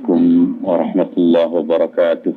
عليكم ورحمة الله وبركاته.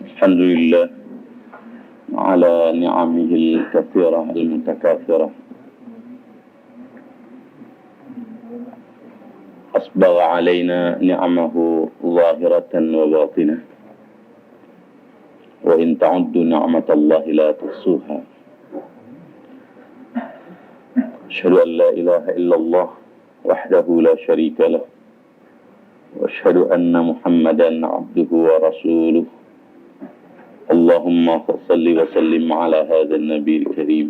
الحمد لله على نعمه الكثيرة المتكاثرة، أسبغ علينا نعمه ظاهرة وباطنة، وإن تعدوا نعمة الله لا تحصوها. أشهد أن لا إله إلا الله وحده لا شريك له، وأشهد أن محمدا عبده ورسوله. اللهم صل وسلم على هذا النبي الكريم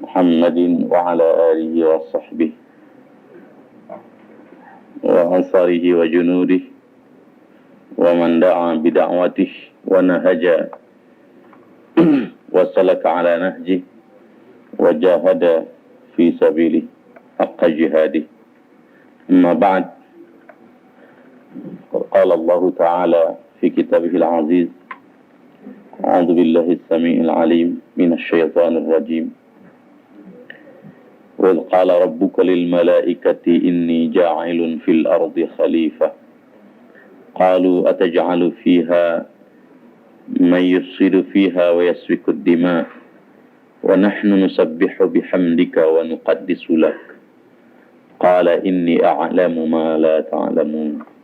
محمد وعلى آله وصحبه وأنصاره وجنوده ومن دعا بدعوته ونهج وسلك على نهجه وجاهد في سبيله حق جهاده. أما بعد، قال الله تعالى في كتابه العزيز: أعوذ بالله السميع العليم من الشيطان الرجيم. وإذ قال ربك للملائكة إني جاعل في الأرض خليفة قالوا أتجعل فيها من يفسد فيها ويسفك الدماء ونحن نسبح بحمدك ونقدس لك قال إني أعلم ما لا تعلمون.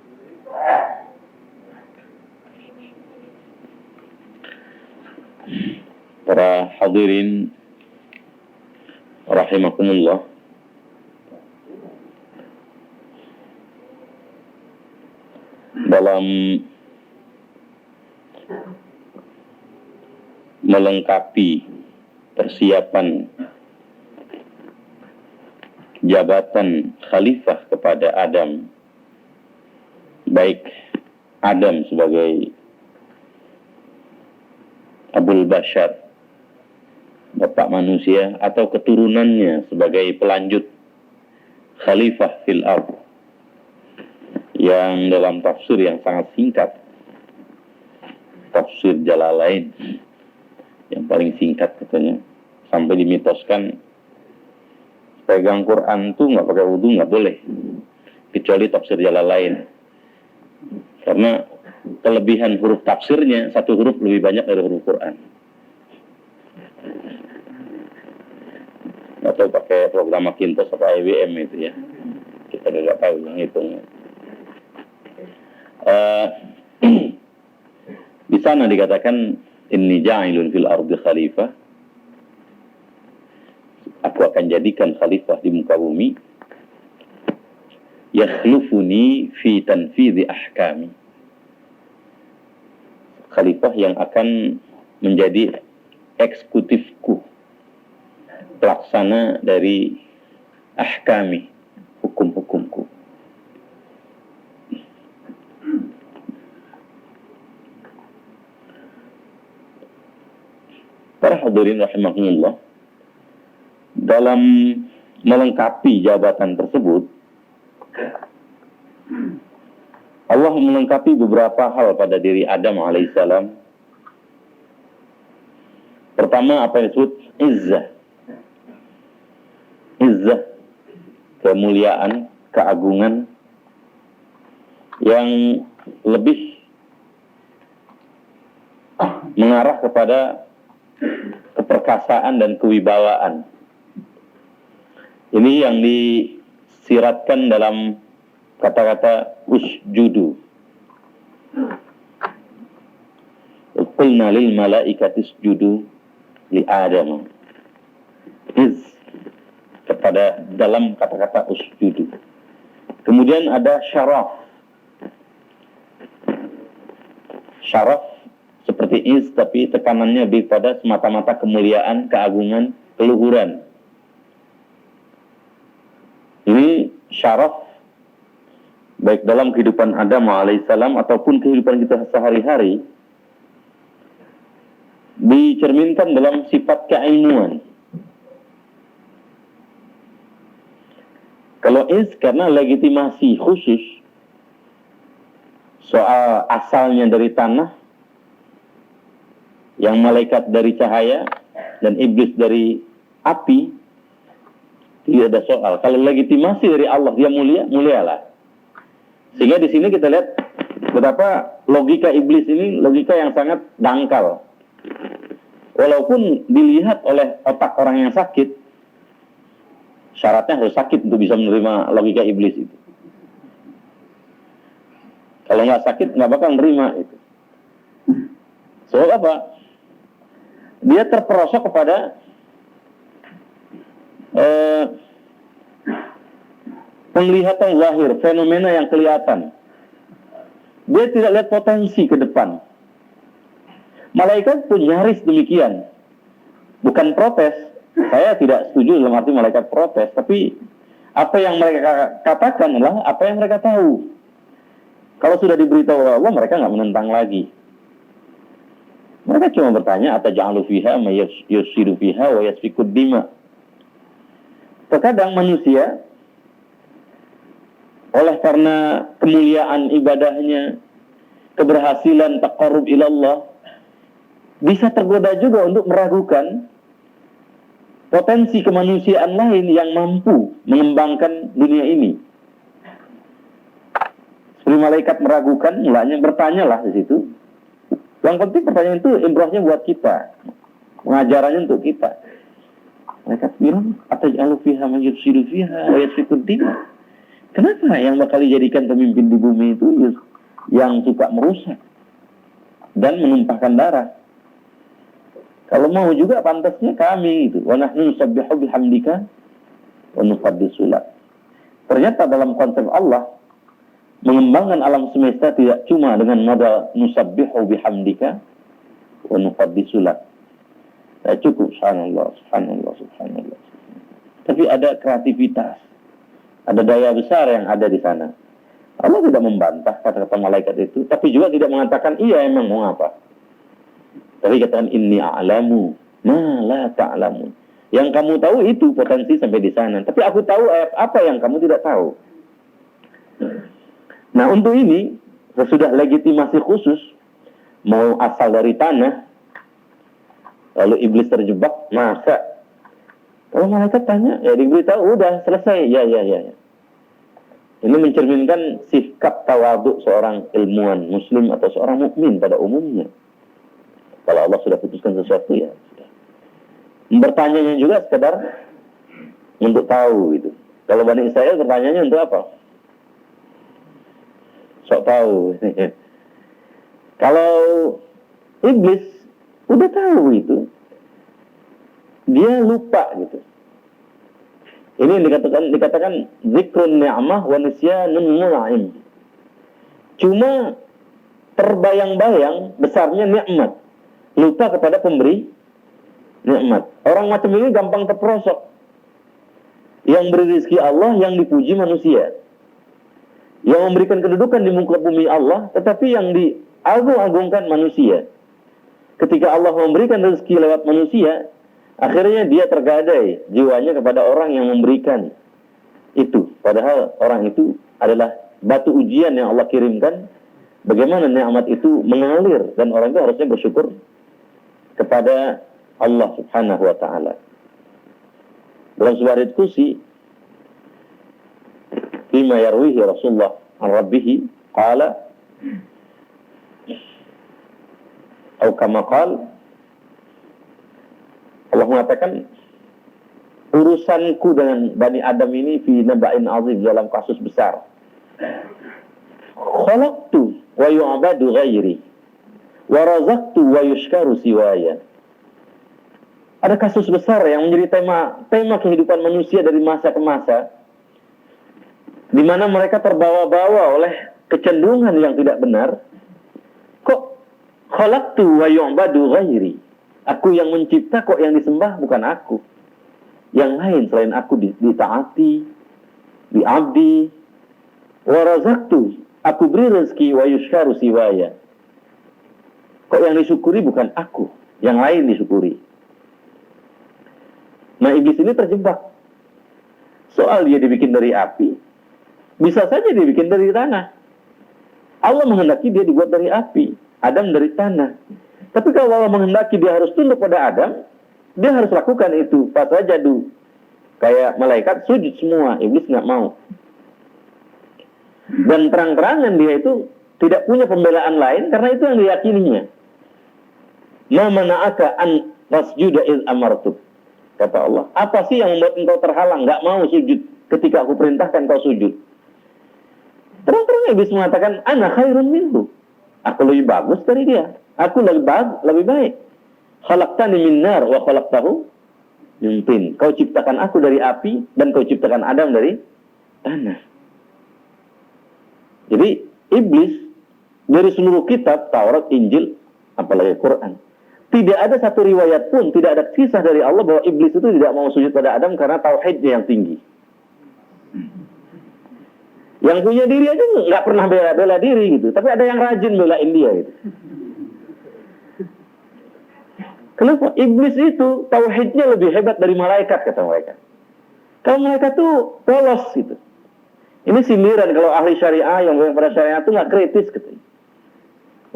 Para hadirin rahimakumullah, dalam melengkapi persiapan jabatan khalifah kepada Adam, baik Adam sebagai Abul Bashar, bapak manusia, atau keturunannya sebagai pelanjut khalifah fil ardh, yang dalam tafsir yang sangat singkat, tafsir Jalalain yang paling singkat katanya, sampai dimitoskan pegang Quran tuh nggak pakai wudu nggak boleh, kecuali tafsir Jalalain, karena kelebihan huruf tafsirnya satu huruf lebih banyak dari huruf Quran. Atau pakai program Macintosh atau IBM itu ya, kita nggak tahu yang hitungnya. Di sana dikatakan inni ja'ilun fil ardi khalifah, aku akan jadikan khalifah di muka bumi, yakhlufuni fi tanfidhi ahkami, khalifah yang akan menjadi eksekutifku, pelaksana dari ahkami, hukum-hukumku. Para hadirin rahimakumullah, dalam melengkapi jabatan tersebut, Allah melengkapi beberapa hal pada diri Adam alaihissalam. Pertama, apa yang disebut izzah. Izzah, kemuliaan, keagungan yang lebih mengarah kepada keperkasaan dan kewibawaan. Ini yang disiratkan dalam kata-kata usjudu. Qulna lil malaikati isjudu li Adam. Iz kepada dalam kata-kata usjudu. Kemudian ada syaraf. Syaraf seperti iz, tapi tekanannya lebih pada semata-mata kemuliaan, keagungan, keluhuran. Ini syaraf baik dalam kehidupan Adam alaihissalam ataupun kehidupan kita sehari-hari, dicerminkan dalam sifat keilmuan. Kalau is karena legitimasi khusus soal asalnya dari tanah, yang malaikat dari cahaya, dan iblis dari api, tidak ada soal. Kalau legitimasi dari Allah dia mulia, mulialah. Sehingga di sini kita lihat betapa logika iblis ini logika yang sangat dangkal. Walaupun dilihat oleh otak orang yang sakit, syaratnya harus sakit untuk bisa menerima logika iblis itu. Kalau nggak sakit, nggak bakal menerima itu. Sebab apa? Dia terperosok kepada penglihatan zahir, fenomena yang kelihatan. Dia tidak lihat potensi ke depan. Malaikat pun nyaris demikian. Bukan protes. Saya tidak setuju dalam arti malaikat protes, tapi apa yang mereka katakan adalah apa yang mereka tahu. Kalau sudah diberitahu oleh Allah, mereka nggak menentang lagi. Mereka cuma bertanya, ataj'alu fiha ma yufsidu fiha wa yasfikud dima. Terkadang manusia oleh karena kemuliaan ibadahnya, keberhasilan taqarrub ilallah, bisa tergoda juga untuk meragukan potensi kemanusiaan lain yang mampu mengembangkan dunia ini. Seperti malaikat meragukan, mulanya bertanyalah di situ. Yang penting pertanyaan itu ibrahnya buat kita, pengajarannya untuk kita. Malaikat bilang, ataj'alu fiha man yufsidu fiha wa yasfikud dima. Kenapa yang bakal dijadikan pemimpin di bumi itu yang suka merusak dan menumpahkan darah? Kalau mau juga pantasnya kami itu. Wa nahnu nusabbihu bihamdika wa nuqaddisu lak. Ternyata dalam konsep Allah, mengembangkan alam semesta tidak cuma dengan modal nusabbihu bihamdika wa nuqaddisu lak. Tidak cukup, subhanallah, subhanallah, subhanallah. Tapi ada kreativitas, ada daya besar yang ada di sana. Allah tidak membantah kata-kata malaikat itu, tapi juga tidak mengatakan iya emang mau apa. Tapi katakan inni a'lamu ma la ta'lamun. Yang kamu tahu itu potensi sampai di sana, tapi aku tahu apa yang kamu tidak tahu. Nah, untuk ini sesudah legitimasi khusus mau asal dari tanah, lalu iblis terjebak, masa kalau malaikat tanya, ya diberitahu, udah selesai, ya. Ini mencerminkan sikap tawaduk seorang ilmuwan muslim atau seorang mukmin pada umumnya. Kalau Allah sudah putuskan sesuatu, ya sudah. Bertanyanya juga sekedar untuk tahu gitu. Kalau Bani Israil bertanyanya untuk apa? Sok tahu. Kalau iblis udah tahu itu, dia lupa gitu. Ini yang dikatakan zikrun ni'mah wa nisyanun mun'im. Cuma terbayang-bayang besarnya nikmat, lupa kepada pemberi nikmat. Orang macam ini gampang terperosok. Yang beri rezeki Allah, yang dipuji manusia. Yang memberikan kedudukan di muka bumi Allah, tetapi yang diagung-agungkan manusia. Ketika Allah memberikan rezeki lewat manusia, akhirnya dia tergadai jiwanya kepada orang yang memberikan itu. Padahal orang itu adalah batu ujian yang Allah kirimkan. Bagaimana nikmat itu mengalir, dan orang itu harusnya bersyukur kepada Allah subhanahu wa ta'ala. Dalam sebuah diskusi, Bima yarwihi Rasulullah an Rabbihi qala atau kama qala, Allah mengatakan, urusanku dengan Bani Adam ini fi naba'in azim, dalam kasus besar. Khalaqtu wa yu'abadu ghairi wa razaqtu wa yushkaru siwaya. Ada kasus besar yang menjadi tema kehidupan manusia dari masa ke masa, di mana mereka terbawa-bawa oleh kecenderungan yang tidak benar. Kok khalaqtu wa yu'badu ghairi? Aku yang mencipta, kok yang disembah bukan aku. Yang lain selain aku ditaati, diabdi. Wa razaqtu, aku beri rezeki, wa yushkaru siwaya. Kok yang disyukuri bukan aku, yang lain disyukuri. Nah, iblis ini terjebak. Soal dia dibikin dari api, bisa saja dibikin dari tanah. Allah menghendaki dia dibuat dari api, Adam dari tanah. Tapi kalau Allah menghendaki dia harus tunduk pada Adam, Dia harus lakukan itu. Fasajadu. Kayak malaikat sujud semua. Iblis nggak mau. Dan terang-terangan dia itu tidak punya pembelaan lain karena itu yang diyakininya. Ma mana'aka an tasjuda iz amartuk. Kata Allah, apa sih yang membuat engkau terhalang, nggak mau sujud ketika aku perintahkan kau sujud? Terang-terang iblis mengatakan, ana khairun minhu. Aku lebih bagus dari dia. Aku lebih baik. Khalaqtani min nar wa khalaqtahu min tin. Kau ciptakan aku dari api dan kau ciptakan Adam dari tanah. Jadi iblis dari seluruh kitab Taurat, Injil, apalagi Quran, tidak ada satu riwayat pun, tidak ada kisah dari Allah bahwa iblis itu tidak mau sujud pada Adam karena tauhidnya yang tinggi. Yang punya diri aja nggak pernah bela diri gitu, tapi ada yang rajin belain dia gitu. Kenapa? Iblis itu tauhidnya lebih hebat dari malaikat, kata mereka. Kalau malaikat tuh polos gitu. Ini sindiran kalau ahli syariah yang pada syariah itu nggak kritis gitu.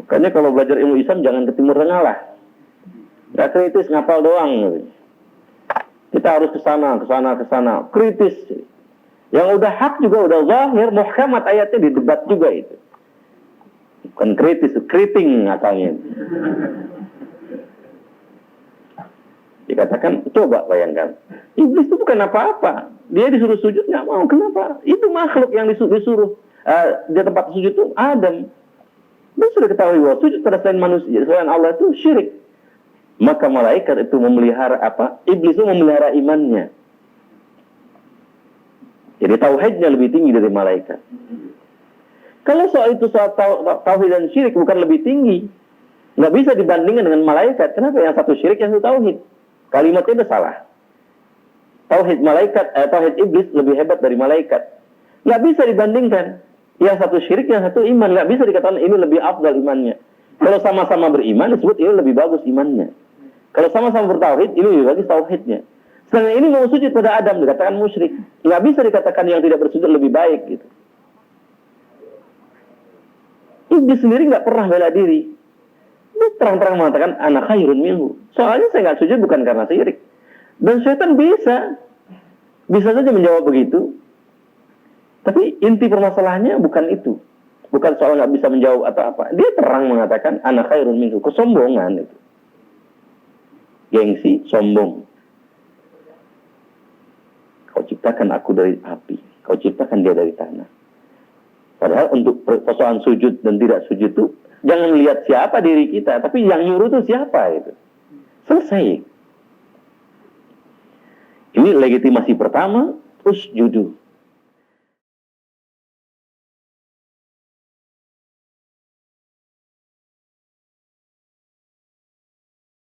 Makanya kalau belajar ilmu Islam jangan ke Timur Tengah lah. Nggak kritis, ngapal doang gitu. Kita harus ke sana, kritis. Yang udah hak juga udah zahir, muhkamat ayatnya didebat juga itu. Bukan kritis, kriting akalnya. Dikatakan, coba bayangkan, iblis itu bukan apa-apa. Dia disuruh sujud nggak mau. Kenapa? Itu makhluk yang disuruh di tempat sujud itu Adam. Dia sudah ketahui bahwa sujud pada selain manusia, selain Allah itu syirik. Maka malaikat itu memelihara apa? Iblis itu memelihara imannya. Jadi tauhidnya lebih tinggi dari malaikat. Kalau soal tauhid dan syirik bukan lebih tinggi, nggak bisa dibandingkan dengan malaikat. Kenapa? Yang satu syirik, yang satu tauhid. Kalimatnya itu salah. Tauhid tauhid iblis lebih hebat dari malaikat. Nggak bisa dibandingkan. Yang satu syirik, yang satu iman. Nggak bisa dikatakan ini lebih afdal imannya. Kalau sama-sama beriman, disebut ini lebih bagus imannya. Kalau sama-sama bertauhid, ini lebih bagus tauhidnya. Sedangkan ini mau sujud pada Adam, dikatakan musyrik. Nggak bisa dikatakan yang tidak bersujud lebih baik gitu. Iblis sendiri nggak pernah bela diri. Dia terang-terang mengatakan ana khairun minhu. Soalnya saya nggak sujud bukan karena syirik. Dan syaitan bisa saja menjawab begitu. Tapi inti permasalahannya bukan itu. Bukan soal nggak bisa menjawab atau apa. Dia terang mengatakan ana khairun minhu. Kesombongan itu. Gengsi, sombong. Kau ciptakan aku dari api. Kau ciptakan dia dari tanah. Padahal untuk persoalan sujud dan tidak sujud itu jangan lihat siapa diri kita, tapi yang nyuruh itu siapa itu. Selesai. Ini legitimasi pertama, usjudu.